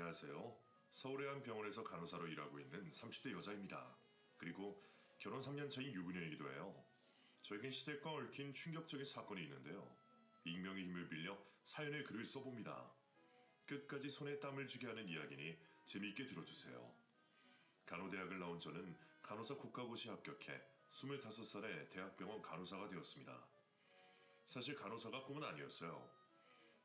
안녕하세요. 서울의 한 병원에서 간호사로 일하고 있는 30대 여자입니다. 그리고 결혼 3년 차인 유부녀이기도 해요. 저에겐 시댁과 얽힌 충격적인 사건이 있는데요. 익명의 힘을 빌려 사연의 글을 써봅니다. 끝까지 손에 땀을 쥐게 하는 이야기니 재미있게 들어주세요. 간호대학을 나온 저는 간호사 국가고시에 합격해 25살에 대학병원 간호사가 되었습니다. 사실 간호사가 꿈은 아니었어요.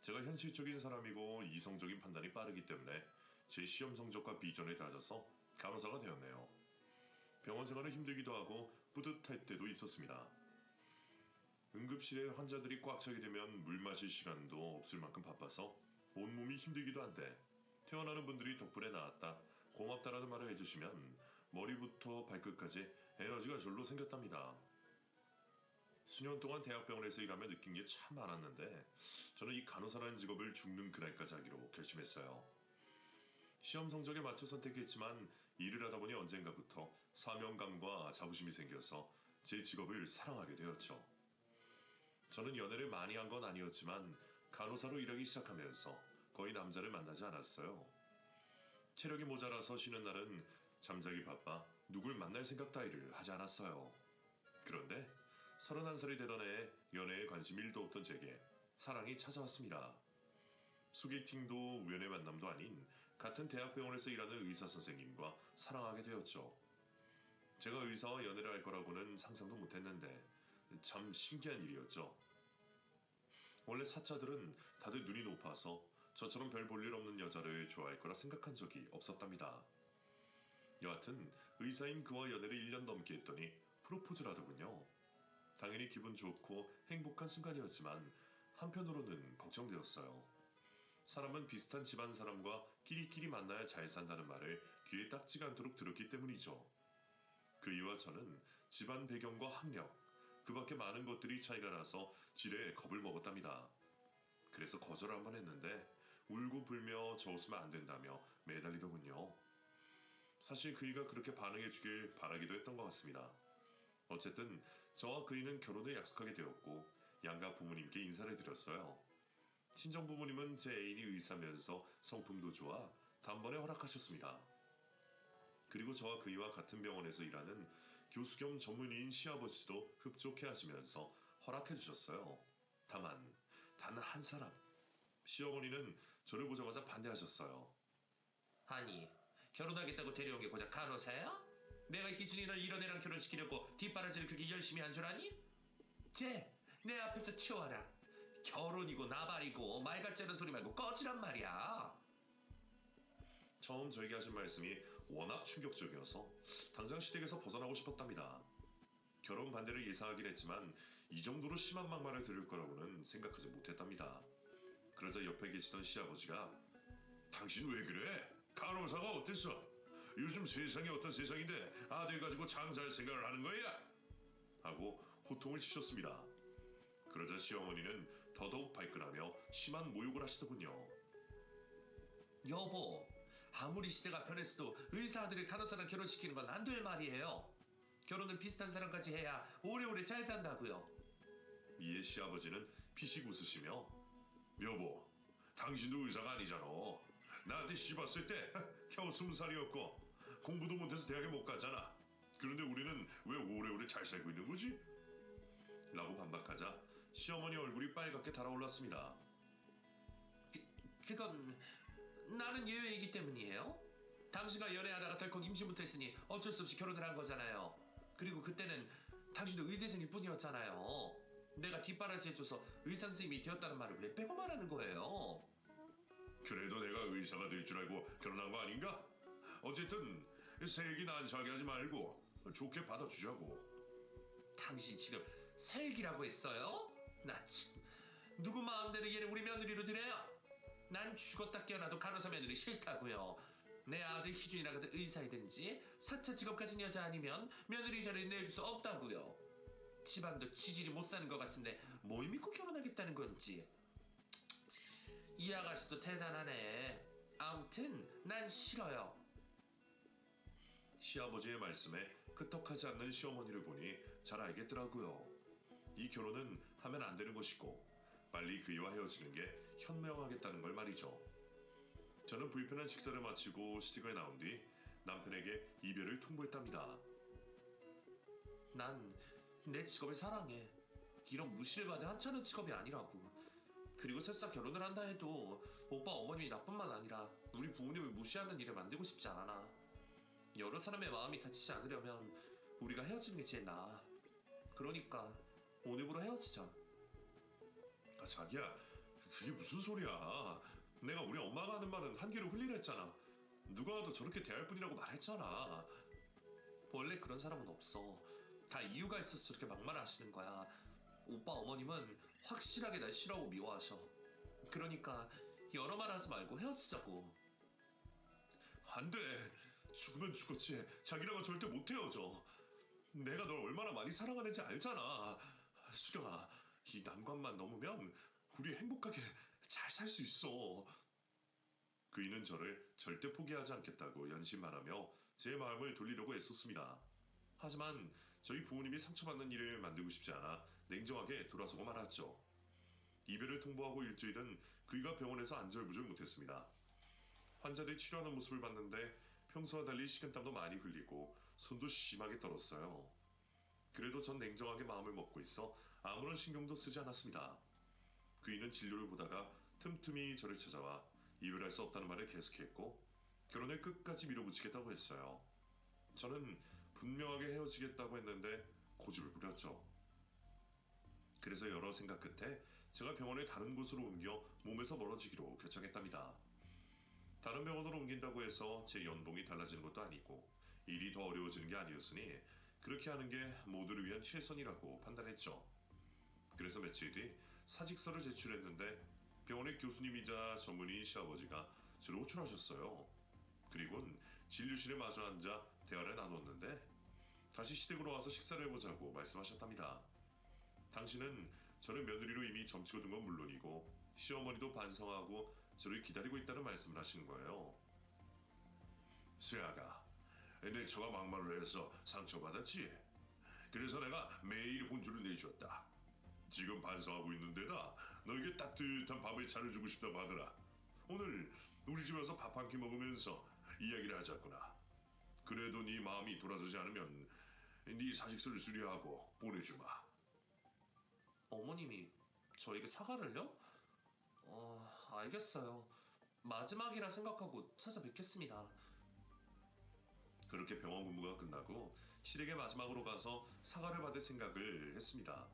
제가 현실적인 사람이고 이성적인 판단이 빠르기 때문에 제 시험 성적과 비전에 따져서 간호사가 되었네요. 병원 생활은 힘들기도 하고 뿌듯할 때도 있었습니다. 응급실에 환자들이 꽉 차게 되면 물 마실 시간도 없을 만큼 바빠서 온몸이 힘들기도 한데 태어나는 분들이 덕분에 나았다, 고맙다라는 말을 해주시면 머리부터 발끝까지 에너지가 절로 생겼답니다. 수년 동안 대학병원에서 일하며 느낀 게 참 많았는데 저는 이 간호사라는 직업을 죽는 그날까지 하기로 결심했어요. 시험 성적에 맞춰 선택했지만 일을 하다 보니 언젠가부터 사명감과 자부심이 생겨서 제 직업을 사랑하게 되었죠. 저는 연애를 많이 한 건 아니었지만 간호사로 일하기 시작하면서 거의 남자를 만나지 않았어요. 체력이 모자라서 쉬는 날은 잠자기 바빠 누굴 만날 생각 따위를 하지 않았어요. 그런데 31살이 되던 해에 연애에 관심 1도 없던 제게 사랑이 찾아왔습니다. 소개팅도 우연의 만남도 아닌 같은 대학병원에서 일하는 의사 선생님과 사랑하게 되었죠. 제가 의사와 연애를 할 거라고는 상상도 못했는데 참 신기한 일이었죠. 원래 사자들은 다들 눈이 높아서 저처럼 별 볼 일 없는 여자를 좋아할 거라 생각한 적이 없었답니다. 여하튼 의사인 그와 연애를 1년 넘게 했더니 프로포즈를 하더군요. 당연히 기분 좋고 행복한 순간이었지만 한편으로는 걱정되었어요. 사람은 비슷한 집안 사람과 끼리끼리 만나야 잘 산다는 말을 귀에 딱지가 않도록 들었기 때문이죠. 그이와 저는 집안 배경과 학력, 그 밖에 많은 것들이 차이가 나서 지레 겁을 먹었답니다. 그래서 거절을 한번 했는데 울고 불며 저 웃으면 안 된다며 매달리더군요. 사실 그이가 그렇게 반응해 주길 바라기도 했던 것 같습니다. 어쨌든 저와 그이는 결혼을 약속하게 되었고 양가 부모님께 인사를 드렸어요. 친정 부모님은 제 애인이 의사면서 성품도 좋아 단번에 허락하셨습니다. 그리고 저와 그이와 같은 병원에서 일하는 교수 겸 전문의인 시아버지도 흡족해 하시면서 허락해 주셨어요. 다만 단 한 사람, 시어머니는 저를 보자마자 반대하셨어요. 아니, 결혼하겠다고 데려온 게 고작 간호사야? 내가 희준이 널 이런 애랑 결혼시키려고 뒷바라지를 그렇게 열심히 한 줄 아니? 내 앞에서 치워라. 결혼이고 나발이고 말 같지 않은 소리 말고 꺼지란 말이야. 처음 저에게 하신 말씀이 워낙 충격적이어서 당장 시댁에서 벗어나고 싶었답니다. 결혼 반대를 예상하긴 했지만 이 정도로 심한 막말을 들을 거라고는 생각하지 못했답니다. 그러자 옆에 계시던 시아버지가 당신 왜 그래? 간호사가 어땠어? 요즘 세상이 어떤 세상인데 아들 가지고 장사할 생각을 하는 거야? 하고 호통을 치셨습니다. 그러자 시어머니는 더더욱 발끈하며 심한 모욕을 하시더군요. 여보, 아무리 시대가 변했어도 의사 아들을 간호사랑 결혼시키는 건 안 될 말이에요. 결혼은 비슷한 사람까지 해야 오래오래 잘 산다고요. 이에 시아버지는 피식 웃으시며 여보, 당신도 의사가 아니잖아. 나한테 시집왔을 때 겨우 20살이었고 공부도 못해서 대학에 못 갔잖아. 그런데 우리는 왜 오래오래 잘 살고 있는 거지? 라고 반박하자 시어머니 얼굴이 빨갛게 달아올랐습니다. 그건 나는 예외이기 때문이에요. 당신과 연애하다가 덜컥 임신부터 했으니 어쩔 수 없이 결혼을 한 거잖아요. 그리고 그때는 당신도 의대생일 뿐이었잖아요. 내가 뒷바라지 해줘서 의사 선생님이 되었다는 말을 왜 빼고 말하는 거예요? 그래도 내가 의사가 될 줄 알고 결혼한 거 아닌가? 어쨌든 새 얘기 난처하게 하지 말고 좋게 받아주자고. 당신 지금 새 얘기라고 했어요? 나 참, 누구 마음대로 얘를 우리 며느리로 들여요? 난 죽었다 깨어나도 간호사 며느리 싫다고요. 내 아들 희준이라거든 의사이든지 4차 직업 가진 여자 아니면 며느리 자리를 내줄 수 없다고요. 집안도 지질이 못 사는 것 같은데 뭘 믿고 결혼하겠다는 건지. 이 아가씨도 대단하네. 아무튼 난 싫어요. 시아버지의 말씀에 끄떡하지 않는 시어머니를 보니 잘 알겠더라고요. 이 결혼은 하면 안 되는 것이고 빨리 그이와 헤어지는 게 현명하겠다는 걸 말이죠. 저는 불편한 식사를 마치고 시댁에 나온 뒤 남편에게 이별을 통보했답니다. 난 내 직업을 사랑해. 이런 무시를 받아 하찮은 직업이 아니라고. 그리고 설사 결혼을 한다 해도 오빠 어머님이 나뿐만 아니라 우리 부모님을 무시하는 일을 만들고 싶지 않아. 여러 사람의 마음이 다치지 않으려면 우리가 헤어지는 게 제일 나아. 그러니까 오늘부로 헤어지자. 아, 자기야, 그게 무슨 소리야. 내가 우리 엄마가 하는 말은 한 귀로 흘리랬잖아. 누가 와도 저렇게 대할 뿐이라고 말했잖아. 원래 그런 사람은 없어. 다 이유가 있어서 저렇게 막말하시는 거야. 오빠 어머님은 확실하게 날 싫어하고 미워하셔. 그러니까 여러 말 하지 말고 헤어지자고. 안 돼. 죽으면 죽었지. 자기랑은 절대 못 헤어져. 내가 널 얼마나 많이 사랑하는지 알잖아. 수경아, 이 난관만 넘으면 우리 행복하게 잘 살 수 있어. 그이는 저를 절대 포기하지 않겠다고 연신말하며 제 마음을 돌리려고 애썼습니다. 하지만 저희 부모님이 상처받는 일을 만들고 싶지 않아 냉정하게 돌아서고 말았죠. 이별을 통보하고 일주일은 그이가 병원에서 안절부절 못했습니다. 환자들이 치료하는 모습을 봤는데 평소와 달리 식은땀도 많이 흘리고 손도 심하게 떨었어요. 그래도 전 냉정하게 마음을 먹고 있어 아무런 신경도 쓰지 않았습니다. 그이는 진료를 보다가 틈틈이 저를 찾아와 이별할 수 없다는 말을 계속했고 결혼을 끝까지 밀어붙이겠다고 했어요. 저는 분명하게 헤어지겠다고 했는데 고집을 부렸죠. 그래서 여러 생각 끝에 제가 병원을 다른 곳으로 옮겨 몸에서 멀어지기로 결정했답니다. 다른 병원으로 옮긴다고 해서 제 연봉이 달라지는 것도 아니고 일이 더 어려워지는 게 아니었으니 그렇게 하는 게 모두를 위한 최선이라고 판단했죠. 그래서 며칠 뒤 사직서를 제출했는데 병원의 교수님이자 전문의인 시아버지가 저를 호출하셨어요. 그리고는 진료실에 마주 앉아 대화를 나눴는데 다시 시댁으로 와서 식사를 해보자고 말씀하셨답니다. 당신은 저를 며느리로 이미 점치고 둔 건 물론이고 시어머니도 반성하고 저를 기다리고 있다는 말씀을 하시는 거예요. 세아가, 내 처가 막말을 해서 상처받았지? 그래서 내가 매일 혼주를 내줬다. 지금 반성하고 있는데다 너에게 따뜻한 밥을 차려주고 싶다고 하더라. 오늘 우리 집에 와서 밥 한 끼 먹으면서 이야기를 하자꾸나. 그래도 네 마음이 돌아서지 않으면 네 사직서를 수리하고 보내주마. 어머님이 저에게 사과를요? 알겠어요. 마지막이라 생각하고 찾아뵙겠습니다. 그렇게 병원 근무가 끝나고 시댁에 마지막으로 가서 사과를 받을 생각을 했습니다.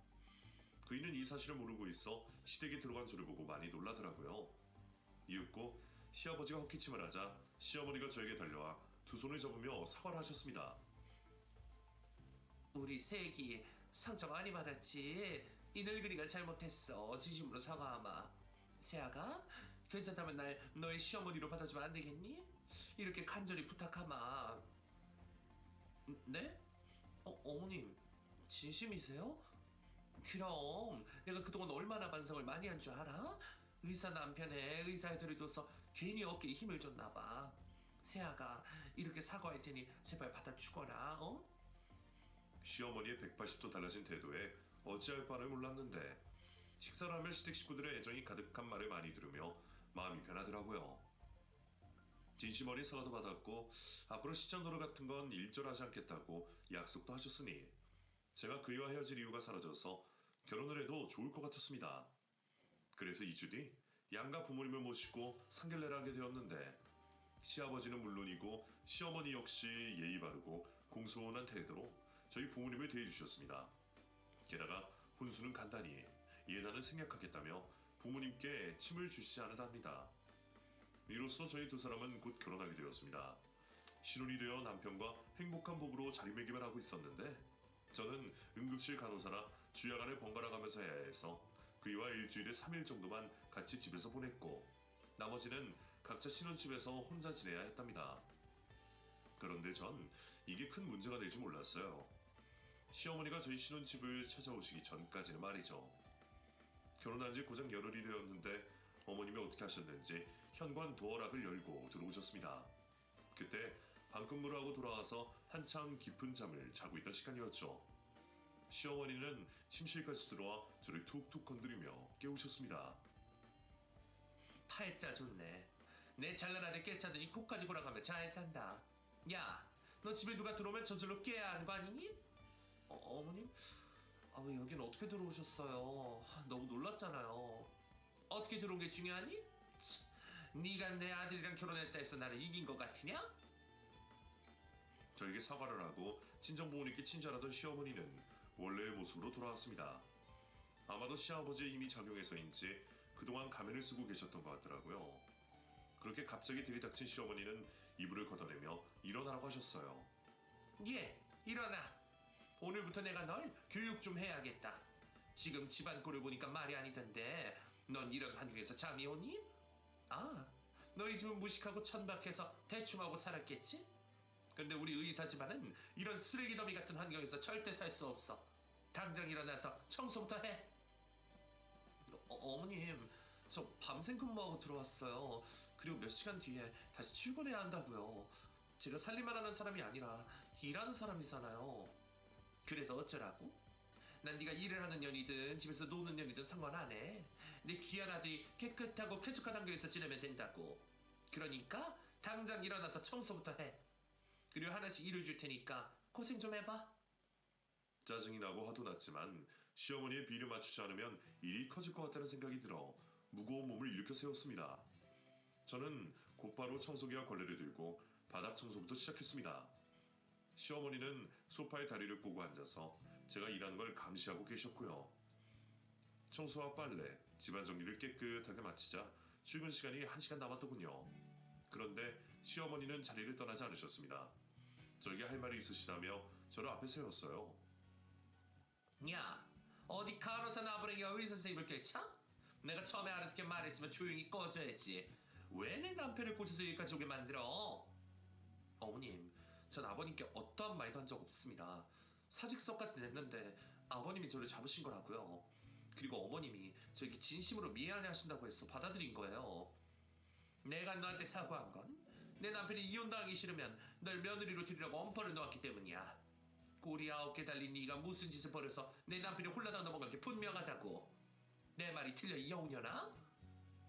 그이는 이 사실을 모르고 있어 시댁에 들어간 저를 보고 많이 놀라더라고요. 이윽고 시아버지가 헛기침을 하자 시어머니가 저에게 달려와 두 손을 잡으며 사과를 하셨습니다. 우리 새애기 상처 많이 받았지? 이 늙은이가 잘못했어. 진심으로 사과하마. 새아가 괜찮다면 날 너의 시어머니로 받아주면 안 되겠니? 이렇게 간절히 부탁하마. 네? 어머님 진심이세요? 그럼 내가 그동안 얼마나 반성을 많이 한 줄 알아? 의사 남편에 의사에 들이둬서 괜히 어깨에 힘을 줬나 봐. 새아가 이렇게 사과할 테니 제발 받아주거라. 어? 시어머니의 180도 달라진 태도에 어찌할 바를 몰랐는데 식사를 하며 시댁 식구들의 애정이 가득한 말을 많이 들으며 마음이 편하더라고요. 진심 어린 사과도 받았고 앞으로 시장 노릇 같은 건 일절하지 않겠다고 약속도 하셨으니 제가 그이와 헤어질 이유가 사라져서 결혼을 해도 좋을 것 같았습니다. 그래서 2주 뒤 양가 부모님을 모시고 상견례를 하게 되었는데 시아버지는 물론이고 시어머니 역시 예의 바르고 공손한 태도로 저희 부모님을 대해주셨습니다. 게다가 혼수는 간단히 예단을 생략하겠다며 부모님께 침을 주시지 않으답니다. 이로써 저희 두 사람은 곧 결혼하게 되었습니다. 신혼이 되어 남편과 행복한 부부로 자리매김을 하고 있었는데 저는 응급실 간호사라 주야간을 번갈아 가면서 해야 해서 그이와 일주일에 3일 정도만 같이 집에서 보냈고 나머지는 각자 신혼집에서 혼자 지내야 했답니다. 그런데 전 이게 큰 문제가 될 줄 몰랐어요. 시어머니가 저희 신혼집을 찾아오시기 전까지는 말이죠. 결혼한 지 고작 열흘이 되었는데 어머님이 어떻게 하셨는지 현관 도어락을 열고 들어오셨습니다. 그때 방금무를 하고 돌아와서 한참 깊은 잠을 자고 있던 시간이었죠. 시어머니는 침실까지 들어와 저를 툭툭 건드리며 깨우셨습니다. 팔자 좋네. 내 잘난 아들 깨차더니 코까지 골아가며 잘 산다. 야, 너 집에 누가 들어오면 저절로 깨야 하는 거 아니니? 어머님? 여긴 어떻게 들어오셨어요? 너무 놀랐잖아요. 어떻게 들어온 게 중요하니? 치, 네가 내 아들이랑 결혼했다 해서 나를 이긴 것 같으냐? 저에게 사과를 하고 친정부모님께 친절하던 시어머니는 원래의 모습으로 돌아왔습니다. 아마도 시아버지의 힘이 작용해서인지 그동안 가면을 쓰고 계셨던 것 같더라고요. 그렇게 갑자기 들이닥친 시어머니는 이불을 걷어내며 일어나라고 하셨어요. 예, 일어나. 오늘부터 내가 널 교육 좀 해야겠다. 지금 집안 꼴을 보니까 말이 아니던데 넌 이런 환경에서 잠이 오니? 아, 너희 집은 무식하고 천박해서 대충하고 살았겠지? 근데 우리 의사 집안은 이런 쓰레기 더미 같은 환경에서 절대 살 수 없어. 당장 일어나서 청소부터 해. 어머님, 저 밤샘 근무하고 들어왔어요. 그리고 몇 시간 뒤에 다시 출근해야 한다고요. 제가 살림만 하는 사람이 아니라 일하는 사람이잖아요. 그래서 어쩌라고? 난 네가 일을 하는 년이든 집에서 노는 년이든 상관 안 해. 내 귀한 아들이 깨끗하고 쾌적한 환경에서 지내면 된다고. 그러니까 당장 일어나서 청소부터 해. 그리고 하나씩 일을 줄 테니까 고생 좀 해봐. 짜증이 나고 화도 났지만 시어머니의 비를 맞추지 않으면 일이 커질 것 같다는 생각이 들어 무거운 몸을 일으켜 세웠습니다. 저는 곧바로 청소기와 걸레를 들고 바닥 청소부터 시작했습니다. 시어머니는 소파에 다리를 꼬고 앉아서 제가 일하는 걸 감시하고 계셨고요. 청소와 빨래, 집안 정리를 깨끗하게 마치자 출근 시간이 1시간 남았더군요. 그런데 시어머니는 자리를 떠나지 않으셨습니다. 저에게 할 말이 있으시다며 저를 앞에 세웠어요. 야, 어디 간호사 나부랭이가 의사 선생님을 꿰차? 내가 처음에 알아듣게 말했으면 조용히 꺼져야지. 왜 내 남편을 꽂아서 여기까지 오게 만들어? 어머님, 전 아버님께 어떠한 말도 한 적 없습니다. 사직서까지 냈는데 아버님이 저를 잡으신 거라고요. 그리고 어머님이 저에게 진심으로 미안해 하신다고 해서 받아들인 거예요. 내가 너한테 사과한 건 내 남편이 이혼당하기 싫으면 널 며느리로 들이라고 엄포를 놓았기 때문이야. 꼬리 9개 달린 네가 무슨 짓을 벌여서 내 남편이 홀라당 넘어간 게 분명하다고. 내 말이 틀려 이 영년아?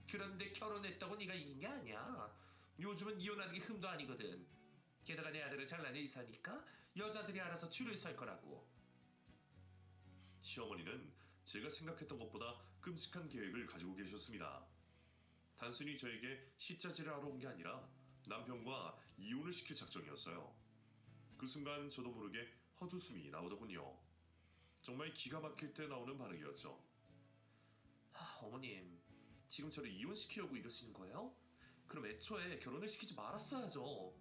그런데 결혼했다고 네가 이긴 게 아니야. 요즘은 이혼하는 게 흠도 아니거든. 게다가 내 아들은 잘난 의사니까 여자들이 알아서 줄을 설 거라고. 시어머니는 제가 생각했던 것보다 끔찍한 계획을 가지고 계셨습니다. 단순히 저에게 시자질을 하러 온 게 아니라 남편과 이혼을 시킬 작정이었어요. 그 순간 저도 모르게 헛웃음이 나오더군요. 정말 기가 막힐 때 나오는 반응이었죠. 어머님, 지금 저를 이혼시키려고 이러시는 거예요? 그럼 애초에 결혼을 시키지 말았어야죠.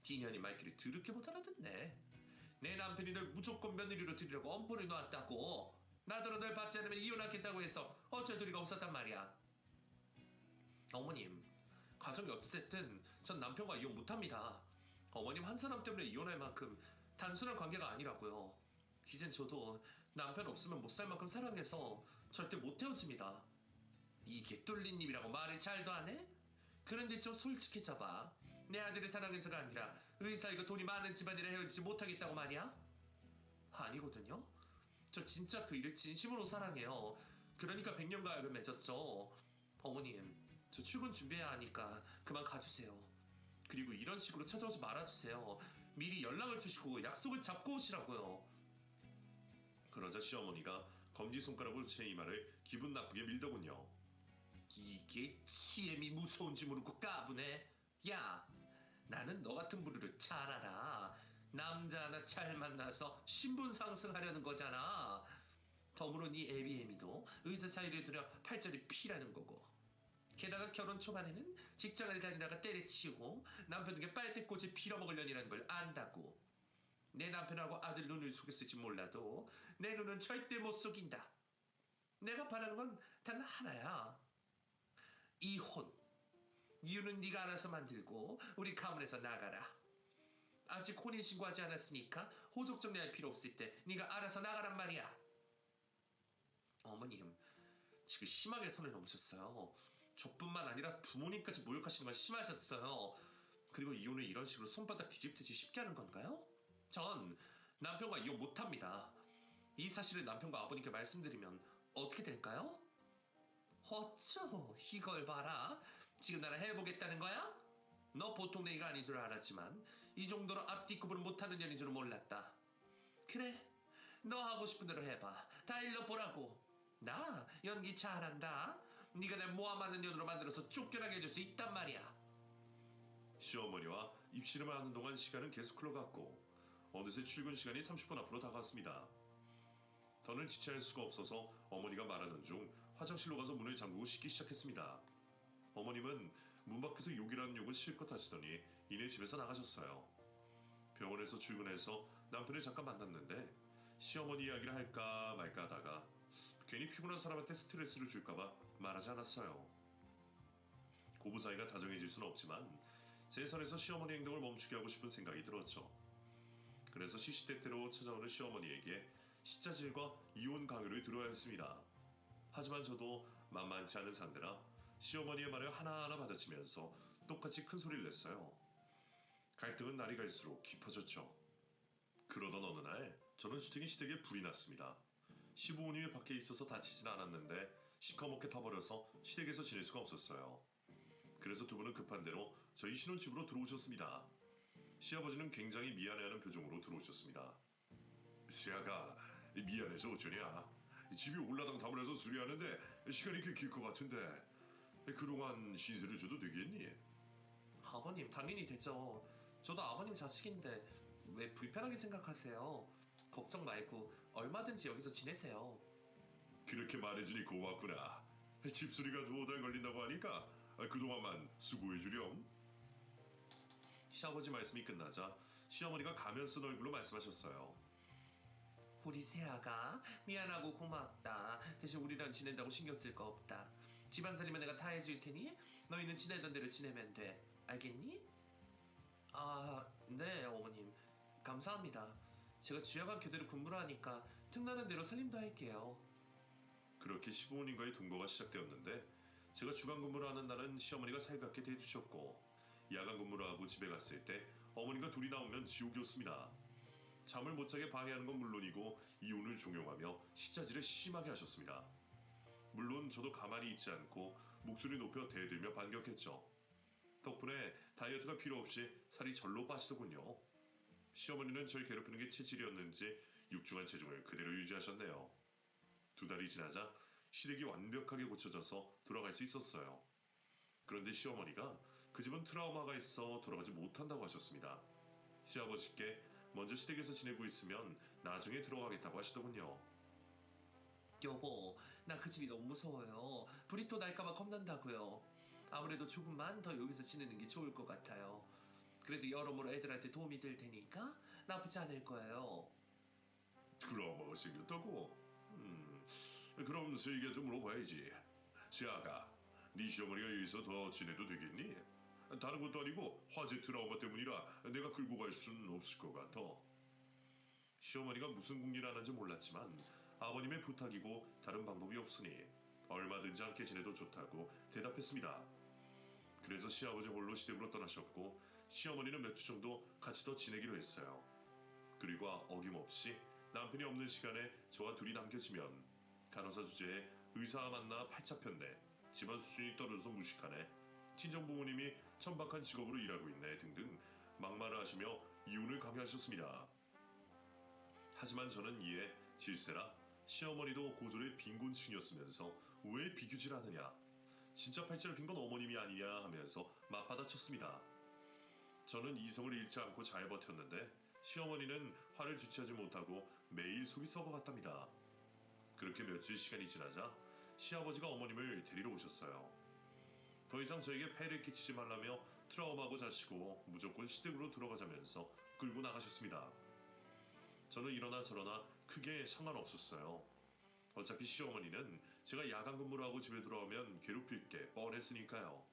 디년이 말귀를 더럽게 못 알아듣네. 내 남편이 널 무조건 며느리로 들이려고 엄포를 놓았다고. 나더러 널 받지 않으면 이혼하겠다고 해서 어쩔 도리가 없었단 말이야. 어머님, 가정이 어찌됐든 전 남편과 이혼 못합니다. 어머님 한 사람 때문에 이혼할 만큼 단순한 관계가 아니라고요. 이젠 저도 남편 없으면 못 살 만큼 사랑해서 절대 못 헤어집니다. 이게 뚫린님이라고 말을 잘도 안 해? 그런데 좀 솔직해져봐. 내 아들을 사랑해서가 아니라 의사이고 돈이 많은 집안이라 헤어지지 못하겠다고 말이야? 아니거든요. 저 진짜 그 일을 진심으로 사랑해요. 그러니까 100년 가약을 맺었죠. 어머님, 저 출근 준비해야 하니까 그만 가주세요. 그리고 이런 식으로 찾아오지 말아주세요. 미리 연락을 주시고 약속을 잡고 오시라고요. 그러자 시어머니가 검지손가락으로 제 이마를 기분 나쁘게 밀더군요. 이게 치엠이 무서운지 모르고 까부네. 야, 나는 너 같은 부류를 잘 알아. 남자 하나 잘 만나서 신분 상승하려는 거잖아. 덤으로 네 애비애미도 의사 사이를 두려 팔절이 피라는 거고. 게다가 결혼 초반에는 직장을 다니다가 때려치우고 남편에게 빨대꽃을 빌어먹으려니라는 걸 안다고. 내 남편하고 아들 눈을 속였을지 몰라도 내 눈은 절대 못 속인다. 내가 바라는 건 단 하나야. 이혼. 이유는 네가 알아서 만들고 우리 가문에서 나가라. 아직 혼인신고하지 않았으니까 호적 정리할 필요 없을 때 네가 알아서 나가란 말이야. 어머님, 지금 심하게 선을 넘으셨어요. 저뿐만 아니라 부모님까지 모욕하시는 건 심하셨어요. 그리고 이혼을 이런 식으로 손바닥 뒤집듯이 쉽게 하는 건가요? 전 남편과 이혼 못합니다. 이 사실을 남편과 아버님께 말씀드리면 어떻게 될까요? 어쩌, 이걸 봐라. 지금 나랑 해보겠다는 거야? 너 보통 내가 아닌 줄 알았지만 이 정도로 앞뒤 구분을 못하는 년인 줄은 몰랐다. 그래, 너 하고 싶은 대로 해봐. 다 일러보라고. 나 연기 잘한다. 네가 날 모함하는 년으로 만들어서 쫓겨나게 해줄 수 있단 말이야. 시어머니와 입씨름을 하는 동안 시간은 계속 흘러갔고 어느새 출근 시간이 30분 앞으로 다가왔습니다. 더는 지체할 수가 없어서 어머니가 말하는 중 화장실로 가서 문을 잠그고 씻기 시작했습니다. 어머님은 문 밖에서 욕이라는 욕을 실컷 하시더니 이내 집에서 나가셨어요. 병원에서 출근해서 남편을 잠깐 만났는데 시어머니 이야기를 할까 말까 하다가 괜히 피곤한 사람한테 스트레스를 줄까봐 말하지 않았어요. 고부 사이가 다정해질 수는 없지만 제 선에서 시어머니 행동을 멈추게 하고 싶은 생각이 들었죠. 그래서 시시때때로 찾아오는 시어머니에게 시자질과 이혼 강요를 들어야 했습니다. 하지만 저도 만만치 않은 상대라 시어머니의 말을 하나하나 받아치면서 똑같이 큰 소리를 냈어요. 갈등은 날이 갈수록 깊어졌죠. 그러던 어느 날 저는 수탱이 시댁에 불이 났습니다. 시부모님이 밖에 있어서 다치진 않았는데 시커멓게 타버려서 시댁에서 지낼 수가 없었어요. 그래서 두 분은 급한 대로 저희 신혼집으로 들어오셨습니다. 시아버지는 굉장히 미안해하는 표정으로 들어오셨습니다. 시아가 미안해서 어쩌냐? 집이 올라당담을 해서 수리하는데 시간이 꽤 길 것 같은데 그동안 신세를 줘도 되겠니? 아버님 당연히 되죠. 저도 아버님 자식인데 왜 불편하게 생각하세요? 걱정 말고 얼마든지 여기서 지내세요. 그렇게 말해주니 고맙구나. 집수리가 2달 걸린다고 하니까 그동안만 수고해주렴. 시아버지 말씀이 끝나자 시어머니가 가면 쓴 얼굴로 말씀하셨어요. 우리 세아가 미안하고 고맙다. 대신 우리랑 지낸다고 신경 쓸 거 없다. 집안살림은 내가 다 해줄 테니 너희는 지내던 대로 지내면 돼. 알겠니? 아, 네 어머님. 감사합니다. 제가 주야간 교대로 근무를 하니까 틈나는 대로 살림도 할게요. 그렇게 시부모님과의 동거가 시작되었는데 제가 주간 근무를 하는 날은 시어머니가 살갑게 대해주셨고 야간 근무를 하고 집에 갔을 때 어머니가 둘이 나오면 지옥이었습니다. 잠을 못 자게 방해하는 건 물론이고 이혼을 종용하며 시자질을 심하게 하셨습니다. 물론 저도 가만히 있지 않고 목소리 높여 대들며 반격했죠. 덕분에 다이어트가 필요 없이 살이 절로 빠지더군요. 시어머니는 저를 괴롭히는 게 체질이었는지 육중한 체중을 그대로 유지하셨네요. 2달이 지나자 시댁이 완벽하게 고쳐져서 돌아갈 수 있었어요. 그런데 시어머니가 그 집은 트라우마가 있어 돌아가지 못한다고 하셨습니다. 시아버지께 먼저 시댁에서 지내고 있으면 나중에 들어가겠다고 하시더군요. 여보, 나 그 집이 너무 무서워요. 불이 또 날까봐 겁난다고요. 아무래도 조금만 더 여기서 지내는 게 좋을 것 같아요. 그래도 여러모로 애들한테 도움이 될 테니까 나쁘지 않을 거예요. 트라우마가 생겼다고? 그럼 세희한테 물어봐야지. 시아가, 네 시어머니가 여기서 더 지내도 되겠니? 다른 것도 아니고 화재 트라우마 때문이라 내가 끌고 갈 수는 없을 것 같아. 시어머니가 무슨 궁리를 하는지 몰랐지만 아버님의 부탁이고 다른 방법이 없으니 얼마든지 함께 지내도 좋다고 대답했습니다. 그래서 시아버지 홀로 시댁으로 떠나셨고 시어머니는 몇 주 정도 같이 더 지내기로 했어요. 그리고 어김없이 남편이 없는 시간에 저와 둘이 남겨지면 간호사 주제에 의사 만나 팔자편대, 집안 수준이 떨어져서 무식하네, 친정 부모님이 천박한 직업으로 일하고 있네 등등 막말을 하시며 이혼을 강요하셨습니다. 하지만 저는 이에 질세라 시어머니도 고졸의 빈곤층이었으면서 왜 비교질하느냐, 진짜 팔자를 핀 건 어머님이 아니냐 하면서 맞받아쳤습니다. 저는 이성을 잃지 않고 잘 버텼는데 시어머니는 화를 주체하지 못하고 매일 속이 썩어갔답니다. 그렇게 몇 주의 시간이 지나자 시아버지가 어머님을 데리러 오셨어요. 더 이상 저에게 폐를 끼치지 말라며 트라우마고 자시고 무조건 시댁으로 들어가자면서 끌고 나가셨습니다. 저는 이러나 저러나 크게 상관없었어요. 어차피 시어머니는 제가 야간 근무를 하고 집에 돌아오면 괴롭힐 게 뻔했으니까요.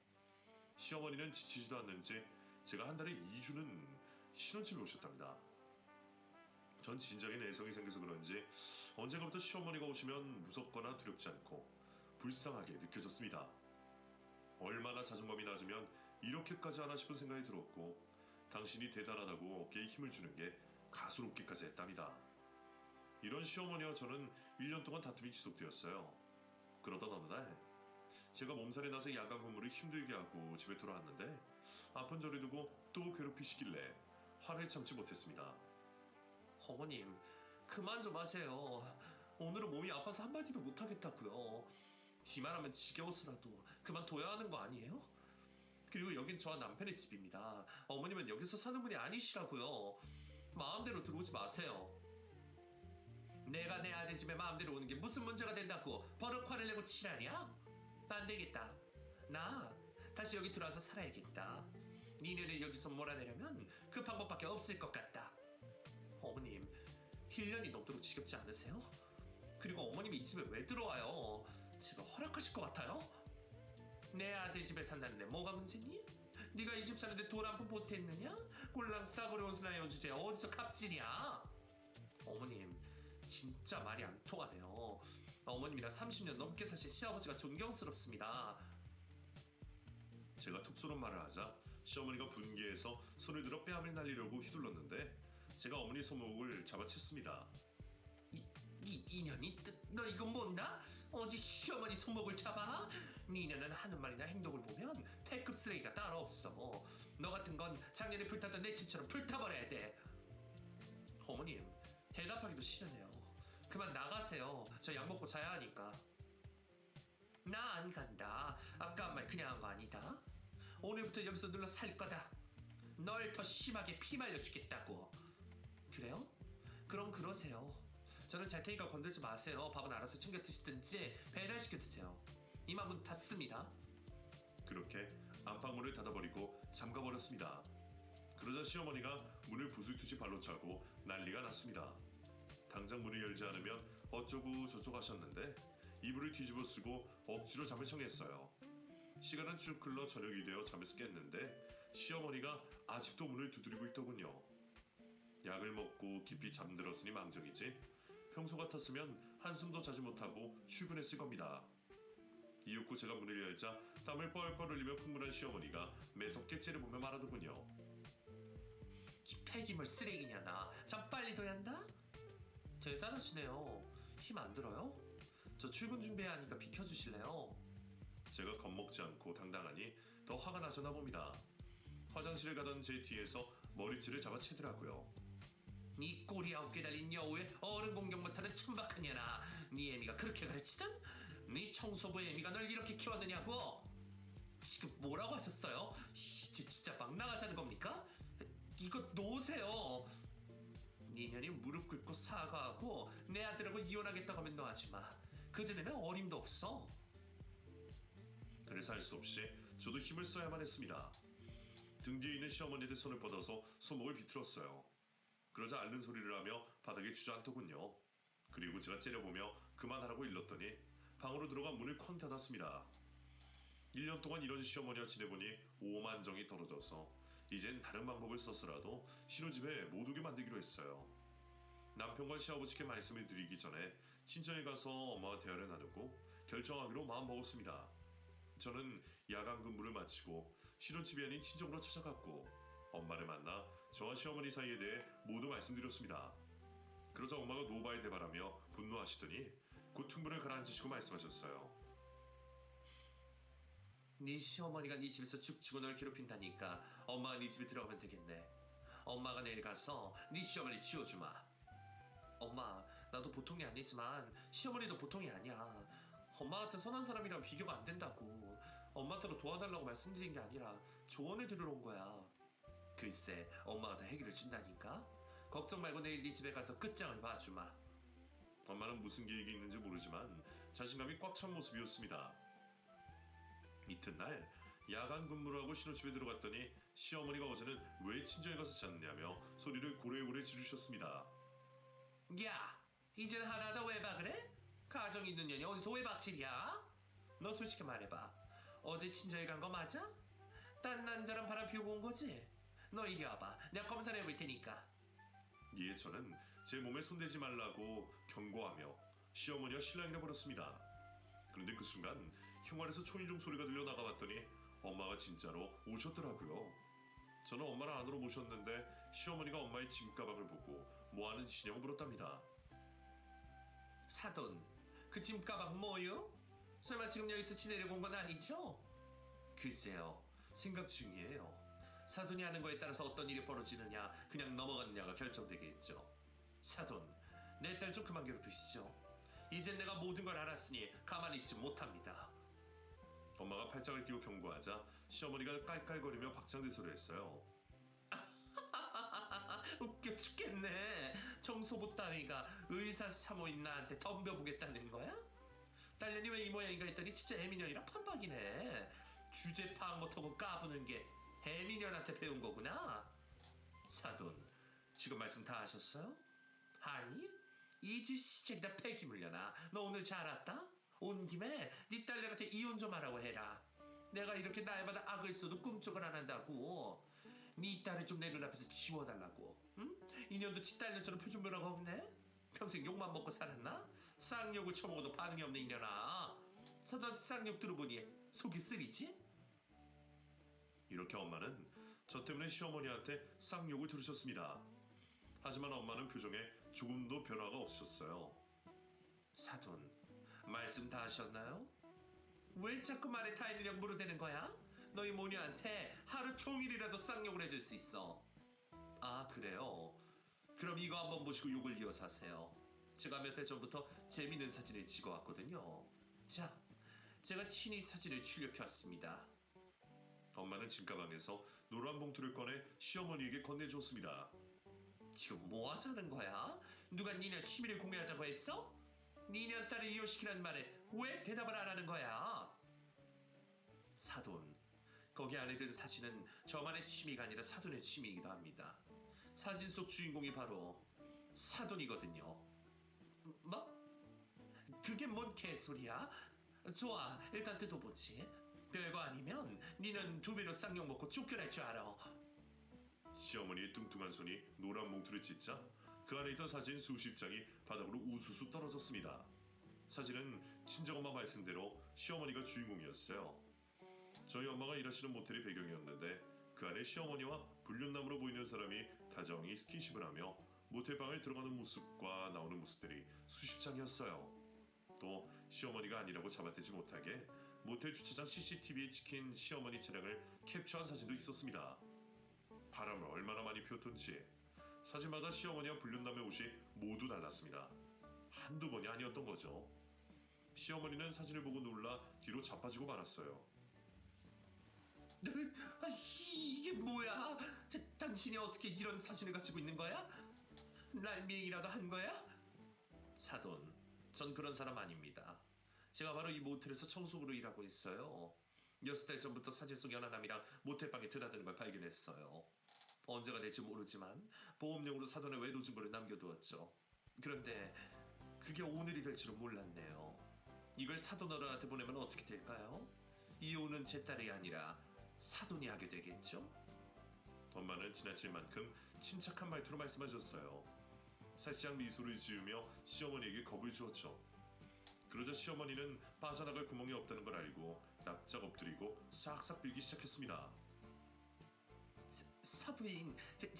시어머니는 지치지도 않는지 제가 한 달에 2주는 신혼집에 오셨답니다. 전 진작에 내성이 생겨서 그런지 언젠가부터 시어머니가 오시면 무섭거나 두렵지 않고 불쌍하게 느껴졌습니다. 얼마나 자존감이 낮으면 이렇게까지 하나 싶은 생각이 들었고 당신이 대단하다고 어깨에 힘을 주는 게 가소롭기까지 했답니다. 이런 시어머니와 저는 1년 동안 다툼이 지속되었어요. 그러던 어느 날 제가 몸살이 나서 야간 근무를 힘들게 하고 집에 돌아왔는데 아픈 저를 두고 또 괴롭히시길래 화를 참지 못했습니다. 어머님, 그만 좀 하세요. 오늘은 몸이 아파서 한마디도 못하겠다고요. 지말하면 지겨워서라도 그만둬야 하는 거 아니에요? 그리고 여긴 저와 남편의 집입니다. 어머님은 여기서 사는 분이 아니시라고요. 마음대로 들어오지 마세요. 내가 내 아들 집에 마음대로 오는 게 무슨 문제가 된다고 버럭 화를 내고 치라냐? 안 되겠다. 나 다시 여기 들어와서 살아야겠다. 니네를 여기서 몰아내려면 그 방법밖에 없을 것 같다. 어머님, 1년이 넘도록 지겹지 않으세요? 그리고 어머님이 이 집에 왜 들어와요? 제가 허락하실 것 같아요? 내 아들 집에 산다는데 뭐가 문제니? 네가 이 집 사는데 돈 한 푼 보탰느냐? 꼴랑 싸구려 옷이나 입은 주제에 어디서 갑질이야? 어머님, 진짜 말이 안 통하네요. 어머님이랑 30년 넘게 사신 시아버지가 존경스럽습니다. 제가 톡스런 말을 하자 시어머니가 분개해서 손을 들어 뺨을 날리려고 휘둘렀는데 제가 어머니 손목을 잡아챘습니다. 이년이 너 이거 뭔다? 어디 시어머니 손목을 잡아? 니네는 하는 말이나 행동을 보면 패급 쓰레기가 따로 없어. 너 같은 건 작년에 불탔던 내 집처럼 불타버려야 돼. 어머님, 대답하기도 싫으네요. 그만 나가세요. 저 약 먹고 자야 하니까. 나 안 간다. 아까 한 말 그냥 한 거 아니다. 오늘부터 여기서 눌러 살 거다. 널 더 심하게 피말려 주겠다고. 그래요? 그럼 그러세요. 저는 잘 테니까 건들지 마세요. 밥은 알아서 챙겨 드시든지 배달시켜 드세요. 이만 문 닫습니다. 그렇게 안방문을 닫아버리고 잠가버렸습니다. 그러자 시어머니가 문을 부술듯이 발로 차고 난리가 났습니다. 당장 문을 열지 않으면 어쩌고 저쩌고 하셨는데 이불을 뒤집어 쓰고 억지로 잠을 청했어요. 시간은 쭉 흘러 저녁이 되어 잠에서 깼는데 시어머니가 아직도 문을 두드리고 있더군요. 약을 먹고 깊이 잠들었으니 망정이지 평소 같았으면 한숨도 자지 못하고 출근했을 겁니다. 이윽고 제가 문을 열자 땀을 뻘뻘 흘리며 풍문한 시어머니가 매섭게 째려보며 말하더군요. 이 폐기물 쓰레기냐 나. 잠 빨리 둬야 한다? 대단하시네요. 힘 안 들어요? 저 출근 준비해야 하니까 비켜주실래요? 제가 겁먹지 않고 당당하니 더 화가 나셨나 봅니다. 화장실을 가던 제 뒤에서 머리채를 잡아채더라고요. 네 꼬리 9개 달린 여우에 어른 공격 못하는 천박한 년아. 네 애미가 그렇게 가르치든? 네 청소부 애미가 널 이렇게 키웠느냐고? 지금 뭐라고 하셨어요? 이제 진짜 막 나가자는 겁니까? 이거 놓으세요. 네 년이 무릎 꿇고 사과하고 내 아들하고 이혼하겠다고 하면 놓아지 마. 그전에는 어림도 없어. 그래서 할 수 없이 저도 힘을 써야만 했습니다. 등 뒤에 있는 시어머니의 손을 뻗어서 손목을 비틀었어요. 그러자 앓는 소리를 하며 바닥에 주저앉더군요. 그리고 제가 째려보며 그만하라고 일렀더니 방으로 들어가 문을 쾅 닫았습니다. 1년 동안 이런 시어머니와 지내보니 오만정이 떨어져서 이젠 다른 방법을 써서라도 신혼집에 못 오게 만들기로 했어요. 남편과 시아버지께 말씀을 드리기 전에 친정에 가서 엄마와 대화를 나누고 결정하기로 마음먹었습니다. 저는 야간 근무를 마치고 신혼집이 아닌 친정으로 찾아갔고 엄마를 만나 저와 시어머니 사이에 대해 모두 말씀드렸습니다. 그러자 엄마가 노바에 대발하며 분노하시더니 곧 흥분을 가라앉히시고 말씀하셨어요. 네 시어머니가 네 집에서 죽치고 널 괴롭힌다니까 엄마가 네 집에 들어가면 되겠네. 엄마가 내일 가서 네 시어머니 치워주마. 엄마, 나도 보통이 아니지만 시어머니도 보통이 아니야. 엄마 같은 선한 사람이랑 비교가 안 된다고. 엄마한테로 도와달라고 말씀드린 게 아니라 조언을 들으러 온 거야. 글쎄, 엄마가 다 해결해 준다니까. 걱정 말고 내일 네 집에 가서 끝장을 봐주마. 엄마는 무슨 계획이 있는지 모르지만 자신감이 꽉 찬 모습이었습니다. 이튿날 야간 근무를 하고 신혼집에 들어갔더니 시어머니가 어제는 왜 친정에 가서 잤냐며 소리를 고래고래 지르셨습니다. 야, 이젠 하나도 외박을 해? 가정 있는 년이 어디서 외박질이야? 너 솔직히 말해봐. 어제 친정에 간 거 맞아? 딴 남자랑 바람 피우고 온 거지? 너 이리 와봐. 내가 검사를 해볼 테니까. 이에 저는 제 몸에 손대지 말라고 경고하며 시어머니와 실랑이를 벌였습니다. 그런데 그 순간 흉활에서 초인종 소리가 들려 나가봤더니 엄마가 진짜로 오셨더라고요. 저는 엄마를 안으로 모셨는데 시어머니가 엄마의 짐가방을 보고 뭐하는 짓이냐고 물었답니다. 사돈, 그 짐가방 뭐요? 설마 지금 여기서 지내려고 온 건 아니죠? 글쎄요, 생각 중이에요. 사돈이 하는 거에 따라서 어떤 일이 벌어지느냐, 그냥 넘어가느냐가 결정되겠죠. 사돈, 내 딸 좀 그만 괴롭히시죠. 이젠 내가 모든 걸 알았으니 가만히 있지 못합니다. 엄마가 팔짱을 끼고 경고하자 시어머니가 깔깔거리며 박장대소를 했어요. 웃겨 죽겠네. 정소부 따위가 의사 사모인 나한테 덤벼보겠다는 거야? 딸년이 왜 이 모양인가 했더니 진짜 애미년이라 판박이네. 주제 파악 못하고 까부는 게 애미년한테 배운 거구나. 사돈, 지금 말씀 다 하셨어요? 아니, 이지 시책이다 폐기물려나. 너 오늘 잘 왔다? 온 김에 네 딸년한테 이혼 좀 하라고 해라. 내가 이렇게 날마다 악을 써도 꿈쩍을 안 한다고. 네 딸을 좀 내 눈앞에서 지워달라고. 응? 인연도 지 딸년처럼 표준 변화가 없네? 평생 욕만 먹고 살았나? 쌍욕을 쳐먹어도 반응이 없는 인연아. 사돈한테 쌍욕 들어보니 속이 쓰리지? 이렇게 엄마는 저 때문에 시어머니한테 쌍욕을 들으셨습니다. 하지만 엄마는 표정에 조금도 변화가 없으셨어요. 사돈, 말씀 다 하셨나요? 왜 자꾸 말에 타인이랑 물어대는 거야? 너희 모녀한테 하루 종일이라도 쌍욕을 해줄 수 있어. 아, 그래요? 그럼 이거 한번 보시고 욕을 이어서 하세요. 제가 몇 달 전부터 재밌는 사진을 찍어왔거든요. 자, 제가 친히 사진을 출력해왔습니다. 엄마는 짐가방에서 노란 봉투를 꺼내 시어머니에게 건네주었습니다. 지금 뭐 하자는 거야? 누가 니네 취미를 공유하자고 했어? 니네 딸을 이혼시키라는 말에 왜 대답을 안 하는 거야? 사돈, 거기 안에 든 사진은 저만의 취미가 아니라 사돈의 취미이기도 합니다. 사진 속 주인공이 바로 사돈이거든요. 뭐? 그게 뭔 개소리야? 좋아, 일단 뜯어보지. 별거 아니면 니는 두 배로 쌍욕 먹고 쫓겨날 줄 알아. 시어머니의 뚱뚱한 손이 노란 봉투를 찢자 그 안에 있던 사진 수십 장이 바닥으로 우수수 떨어졌습니다. 사진은 친정엄마 말씀대로 시어머니가 주인공이었어요. 저희 엄마가 일하시는 모텔이 배경이었는데 그 안에 시어머니와 불륜남으로 보이는 사람이 다정히 스킨십을 하며 모텔방을 들어가는 모습과 나오는 모습들이 수십 장이었어요. 또 시어머니가 아니라고 잡아떼지 못하게 모텔 주차장 CCTV에 찍힌 시어머니 차량을 캡처한 사진도 있었습니다. 바람을 얼마나 많이 피웠던지 사진마다 시어머니와 불륜남의 옷이 모두 달랐습니다. 한두 번이 아니었던 거죠. 시어머니는 사진을 보고 놀라 뒤로 자빠지고 말았어요. 이게 뭐야? 당신이 어떻게 이런 사진을 가지고 있는 거야? 날 미행이라도 한 거야? 사돈, 전 그런 사람 아닙니다. 제가 바로 이 모텔에서 청소부로 일하고 있어요. 6달 전부터 사진 속 연하남이랑 모텔방에 드나드는 걸 발견했어요. 언제가 될지 모르지만 보험용으로 사돈의 외도 증거를 남겨두었죠. 그런데 그게 오늘이 될 줄은 몰랐네요. 이걸 사돈 어른한테 보내면 어떻게 될까요? 이혼은 제 딸이 아니라 사돈이 하게 되겠죠? 엄마는 지나칠 만큼 침착한 말투로 말씀하셨어요. 살짝 미소를 지으며 시어머니에게 겁을 주었죠. 그러자 시어머니는 빠져나갈 구멍이 없다는 걸 알고 납작 엎드리고 싹싹 빌기 시작했습니다. 사부인,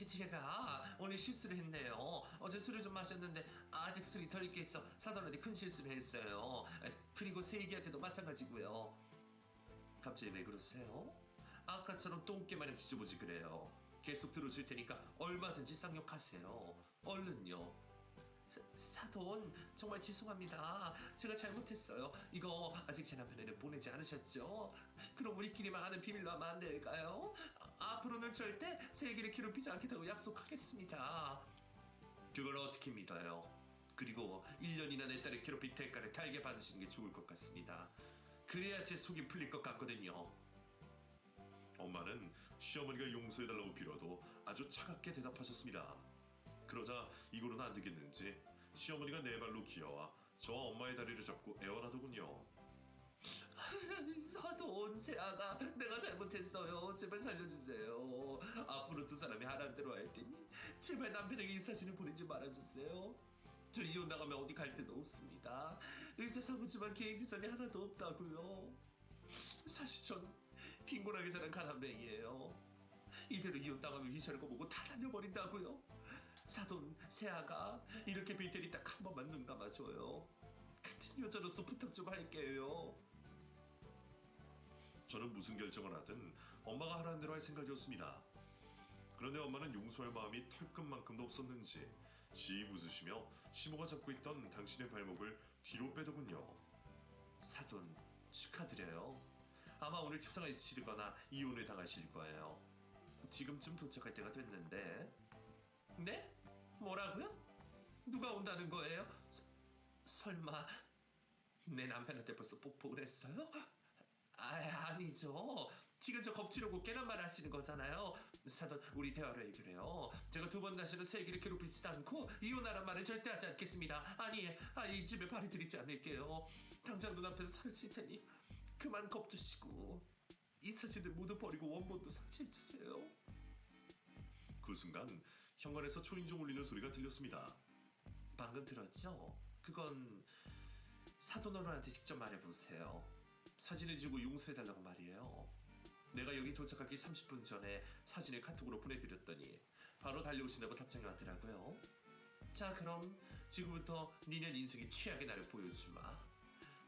제가 오늘 실수를 했네요. 어제 술을 좀 마셨는데 아직 술이 덜 익게 있어 사돈한테 큰 실수를 했어요. 그리고 세기한테도 마찬가지고요. 갑자기 왜 그러세요? 아까처럼 똥개마냥 뒤집어지 그래요. 계속 들어줄 테니까 얼마든지 쌍욕하세요. 얼른요. 사돈, 정말 죄송합니다. 제가 잘못했어요. 이거 아직 제 남편에게 보내지 않으셨죠? 그럼 우리끼리만 아는 비밀로 하면 안 될까요? 앞으로는 절대 세기를 괴롭히지 않겠다고 약속하겠습니다. 그걸 어떻게 믿어요? 그리고 1년이나 내 딸을 괴롭힌 대가를 달게 받으시는 게 좋을 것 같습니다. 그래야 제 속이 풀릴 것 같거든요. 엄마는 시어머니가 용서해달라고 빌어도 아주 차갑게 대답하셨습니다. 그러자 이거로는 안 되겠는지 시어머니가 네 발로 기어와 저와 엄마의 다리를 잡고 애원하더군요. 사돈, 세아가 내가 잘못했어요. 제발 살려주세요. 앞으로 두 사람이 하라는 대로 할 테니 제발 남편에게 이 사진을 보내지 말아주세요. 저 이혼 나가면 어디 갈 데도 없습니다. 의사 사무지만 개인재산이 하나도 없다고요. 사실 전 빈곤하게 자란 가난뱅이에요. 이대로 이혼 당하면 위자료 거보고 다 다녀버린다고요. 사돈, 세아가 이렇게 빌 테니 딱 한 번만 눈 감아줘요. 같은 여자로서 부탁 좀 할게요. 저는 무슨 결정을 하든 엄마가 하라는 대로 할 생각이었습니다. 그런데 엄마는 용서할 마음이 털끝만큼도 없었는지 씩 웃으시며 시모가 잡고 있던 당신의 발목을 뒤로 빼더군요. 사돈, 축하드려요. 아마 오늘 초상을 치르거나 이혼을 당하실 거예요. 지금쯤 도착할 때가 됐는데. 네? 뭐라고요? 누가 온다는 거예요? 설마 내 남편한테 벌써 뽀뽀를 했어요? 아니죠. 지금 저 겁지르고 깨난 말 하시는 거잖아요. 사돈, 우리 대화로 해결해요. 제가 두 번 다시는 세기를 괴롭히지도 않고 이혼하란 말을 절대 하지 않겠습니다. 이 집에 발이 들이지 않을게요. 당장 눈앞에서 사라질 테니 그만 겁두시고 이 사진들 모두 버리고 원본도 삭제해주세요. 그 순간 현관에서 초인종 울리는 소리가 들렸습니다. 방금 들었죠? 그건 사돈어른한테 직접 말해보세요. 사진을 주고 용서해달라고 말이에요. 내가 여기 도착하기 30분 전에 사진을 카톡으로 보내드렸더니 바로 달려오신다고 답장이 왔더라고요. 자, 그럼 지금부터 니네 인생의 최악의 날을 보여주마.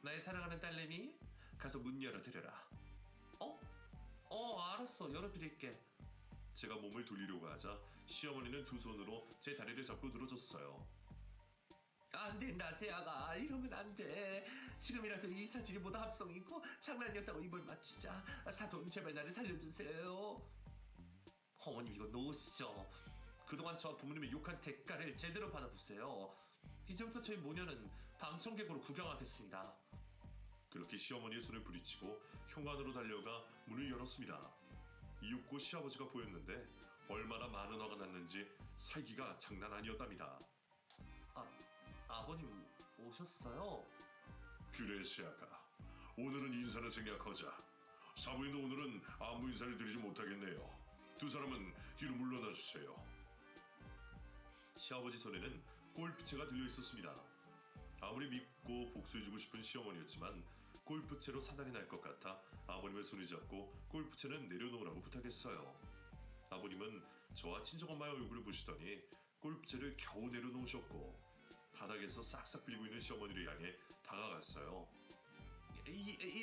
나의 사랑하는 딸내미, 가서 문 열어드려라. 알았어. 열어드릴게. 제가 몸을 돌리려고 하자 시어머니는 두 손으로 제 다리를 잡고 늘어졌어요. 안 된다, 세아가. 이러면 안 돼. 지금이라도 이 사진이 모두 합성이고 장난이었다고 입을 맞추자. 사돈, 제발 나를 살려주세요. 어머님, 이거 놓으시죠. 그동안 저 부모님의 욕한 대가를 제대로 받아보세요. 이제부터 저희 모녀는 방청객으로 구경하겠습니다. 그렇게 시어머니의 손을 부리치고 현관으로 달려가 문을 열었습니다. 이윽고 시아버지가 보였는데 얼마나 많은 화가 났는지 살기가 장난 아니었답니다. 아버님 오셨어요? 그래, 시아가. 오늘은 인사를 생략하자. 사부인도 오늘은 아무 인사를 드리지 못하겠네요. 두 사람은 뒤로 물러나 주세요. 시아버지 손에는 골프채가 들려 있었습니다. 아무리 밉고 복수해주고 싶은 시어머니였지만 골프채로 사달이 날 것 같아 아버님의 손을 잡고 골프채는 내려놓으라고 부탁했어요. 아버님은 저와 친정엄마의 얼굴을 보시더니 골프채를 겨우 내려놓으셨고 바닥에서 싹싹 빌고 있는 시어머니를 향해 다가갔어요.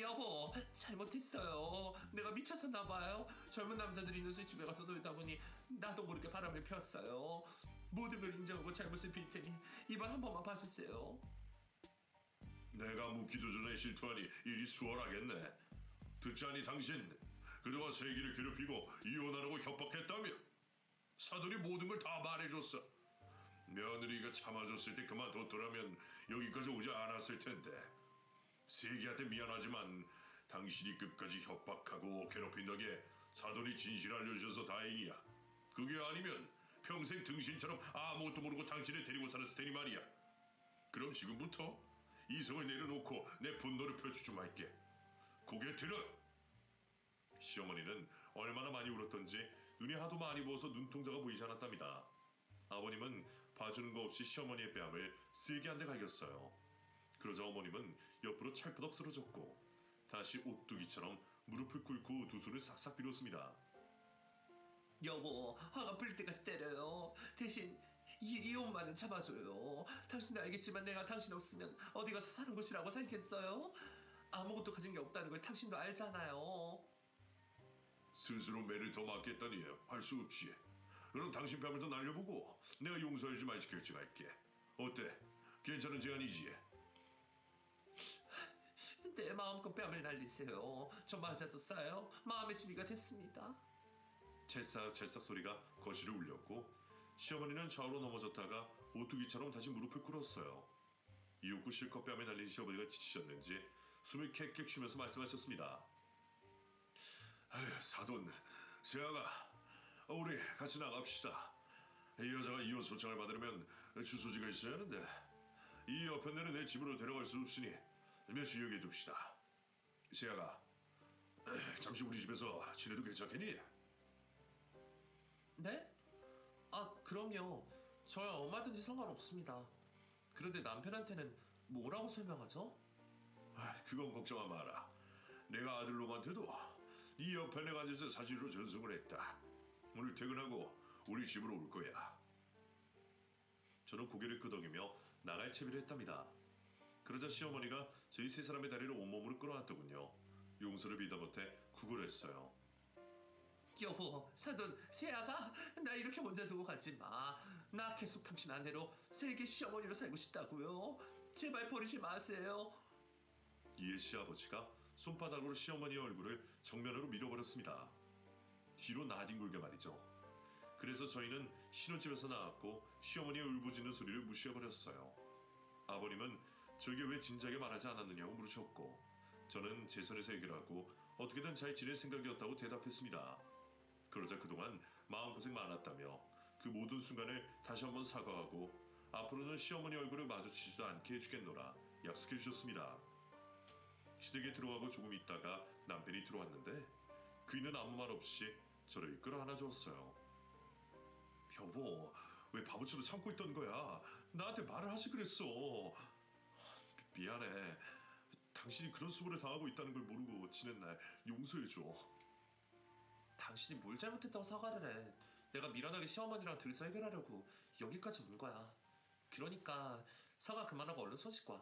여보, 잘못했어요. 내가 미쳤었나봐요. 젊은 남자들이 있는 술집에 가서 놀다 보니 나도 모르게 바람을 폈어요. 모든 걸 인정하고 잘못을 빌 테니 이번 한 번만 봐주세요. 내가 묻기도 전에 실토하니 일이 수월하겠네. 듣지 않니 당신? 그동안 세기를 괴롭히고 이혼하라고 협박했다며? 사돈이 모든 걸 다 말해줬어. 며느리가 참아줬을 때 그만뒀더라면 여기까지 오지 않았을 텐데. 세기한테 미안하지만 당신이 끝까지 협박하고 괴롭힌 덕에 사돈이 진실을 알려주셔서 다행이야. 그게 아니면 평생 등신처럼 아무것도 모르고 당신을 데리고 살았을 테니 말이야. 그럼 지금부터 이성을 내려놓고 내 분노를 펼치지 말게. 고개 들어! 시어머니는 얼마나 많이 울었던지 눈이 하도 많이 부어서 눈동자가 보이지 않았답니다. 아버님은 봐주는 거 없이 시어머니의 뺨을 세게 한 대 갈겼어요. 그러자 어머님은 옆으로 철퍼덕 쓰러졌고 다시 오뚜기처럼 무릎을 꿇고 두 손을 싹싹 빌었습니다. 여보, 화가 풀릴 때까지 때려요. 대신 이혼만은 참아줘요. 당신도 알겠지만 내가 당신 없으면 어디 가서 사는 곳이라고 살겠어요? 아무것도 가진 게 없다는 걸 당신도 알잖아요. 스스로 매를 더 맞겠다니 할 수 없지. 그럼 당신 뺨을 더 날려보고 내가 용서해주지 말지 결정할게. 어때? 괜찮은 제안이지? 내 마음껏 뺨을 날리세요. 저 맞아도 싸요. 마음의 준비가 됐습니다. 찰싹찰싹 소리가 거실을 울렸고 시어머니는 좌우로 넘어졌다가 오뚜기처럼 다시 무릎을 꿇었어요. 이윽고 실컷 뺨에 날린 시어머니가 지치셨는지 숨을 캑캑 쉬면서 말씀하셨습니다. 사돈, 세아가 우리 같이 나갑시다. 이 여자가 이혼 소장을 받으려면 주소지가 있어야 하는데 이 여편네는 내 집으로 데려갈 수 없으니 며칠 여기에 둡시다. 세아가 잠시 우리 집에서 지내도 괜찮겠니? 네? 그럼요. 저야 얼마든지 상관없습니다. 그런데 남편한테는 뭐라고 설명하죠? 그건 걱정하지 마라. 내가 아들 놈한테도 이 여편네 간에서 사실로 전송을 했다. 오늘 퇴근하고 우리 집으로 올 거야. 저는 고개를 끄덕이며 나갈 채비를 했답니다. 그러자 시어머니가 저희 세 사람의 다리를 온몸으로 끌어안더군요. 용서를 비다 못해 구걸했어요. 여보, 사돈, 세아가 나 이렇게 혼자 두고 가지 마. 나 계속 당신 아내로 세계 시어머니로 살고 싶다고요. 제발 버리지 마세요. 이에 시아버지가 손바닥으로 시어머니의 얼굴을 정면으로 밀어버렸습니다. 뒤로 나뒹굴게 말이죠. 그래서 저희는 신혼집에서 나왔고 시어머니의 울부짖는 소리를 무시해버렸어요. 아버님은 저에게 왜 진작에 말하지 않았느냐고 물으셨고 저는 제 선에서 해결하고 어떻게든 잘 지낼 생각이었다고 대답했습니다. 그러자 그동안 마음고생 많았다며 그 모든 순간을 다시 한번 사과하고 앞으로는 시어머니 얼굴을 마주치지도 않게 해주겠노라 약속해 주셨습니다. 시댁에 들어가고 조금 있다가 남편이 들어왔는데 그이는 아무 말 없이 저를 이끌어 안아주었어요. 여보, 왜 바보처럼 참고 있던 거야? 나한테 말을 하지 그랬어. 미안해. 당신이 그런 수고를 당하고 있다는 걸 모르고 지낸 날 용서해줘. 당신이 뭘 잘못했다고 사과를 해. 내가 미련하게 시어머니랑 둘이서 해결하려고 여기까지 온 거야. 그러니까 사과 그만하고 얼른 손 씻고 와.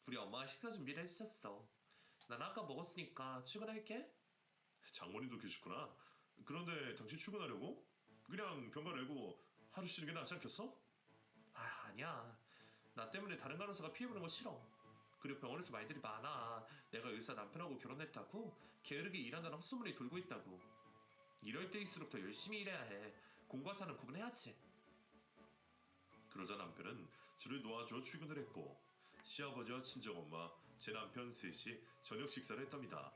우리 엄마가 식사 준비를 해주셨어. 난 아까 먹었으니까 출근할게. 장모님도 계시구나. 그런데 당신 출근하려고? 그냥 병가 내고 하루 쉬는 게 낫지 않겠어? 아니야. 나 때문에 다른 간호사가 피해 보는 거 싫어. 그리고 병원에서 말들이 많아. 내가 의사 남편하고 결혼했다고 게으르게 일한다는 헛소문이 돌고 있다고. 이럴 때일수록 더 열심히 일해야 해. 공과 사는 구분해야지. 그러자 남편은 저를 놓아주어 출근을 했고 시아버지와 친정엄마, 제 남편 셋이 저녁 식사를 했답니다.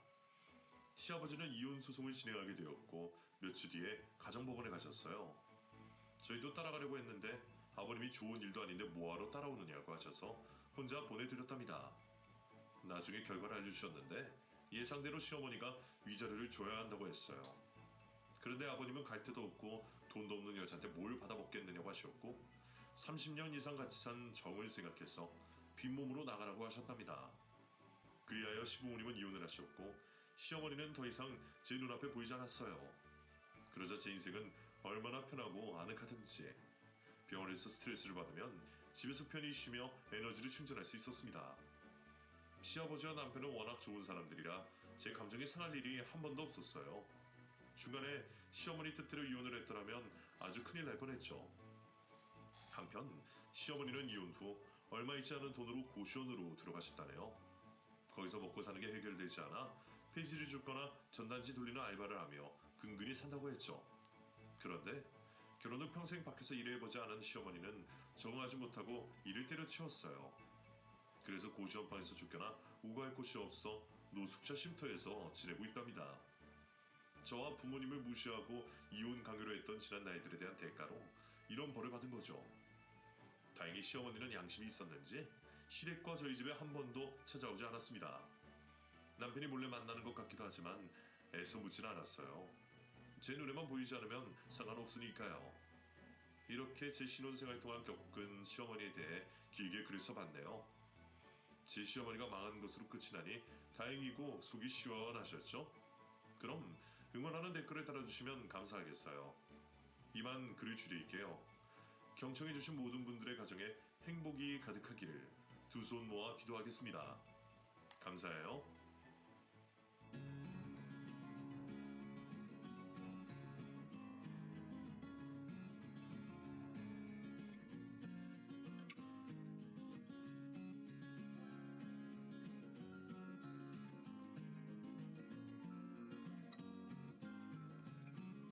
시아버지는 이혼 소송을 진행하게 되었고 몇 주 뒤에 가정법원에 가셨어요. 저희도 따라가려고 했는데 아버님이 좋은 일도 아닌데 뭐하러 따라오느냐고 하셔서 혼자 보내드렸답니다. 나중에 결과를 알려주셨는데 예상대로 시어머니가 위자료를 줘야 한다고 했어요. 그런데 아버님은 갈 데도 없고 돈도 없는 여자한테 뭘 받아먹겠느냐고 하셨고 30년 이상 같이 산 정을 생각해서 빈몸으로 나가라고 하셨답니다. 그리하여 시부모님은 이혼을 하셨고 시어머니는 더 이상 제 눈앞에 보이지 않았어요. 그러자 제 인생은 얼마나 편하고 아늑하든지 병원에서 스트레스를 받으면 집에서 편히 쉬며 에너지를 충전할 수 있었습니다. 시아버지와 남편은 워낙 좋은 사람들이라 제 감정이 상할 일이 한 번도 없었어요. 중간에 시어머니 뜻대로 이혼을 했더라면 아주 큰일 날 뻔했죠. 한편 시어머니는 이혼 후 얼마 있지 않은 돈으로 고시원으로 들어가셨다네요. 거기서 먹고 사는 게 해결되지 않아 폐지를 줍거나 전단지 돌리는 알바를 하며 근근히 산다고 했죠. 그런데 결혼 후 평생 밖에서 일해보지 않은 시어머니는 적응하지 못하고 일을 때려치웠어요. 그래서 고시원방에서 쫓겨나 우거할 곳이 없어 노숙자 쉼터에서 지내고 있답니다. 저와 부모님을 무시하고 이혼 강요를 했던 지난 날들에 대한 대가로 이런 벌을 받은 거죠. 다행히 시어머니는 양심이 있었는지 시댁과 저희 집에 한 번도 찾아오지 않았습니다. 남편이 몰래 만나는 것 같기도 하지만 애써 묻지는 않았어요. 제 눈에만 보이지 않으면 상관없으니까요. 이렇게 제 신혼생활 동안 겪은 시어머니에 대해 길게 글을 써봤네요. 제 시어머니가 망한 것으로 끝이 나니 다행이고 속이 시원하셨죠? 그럼 응원하는 댓글을 달아주시면 감사하겠어요. 이만 글을 줄일게요. 경청해주신 모든 분들의 가정에 행복이 가득하기를 두 손 모아 기도하겠습니다. 감사해요.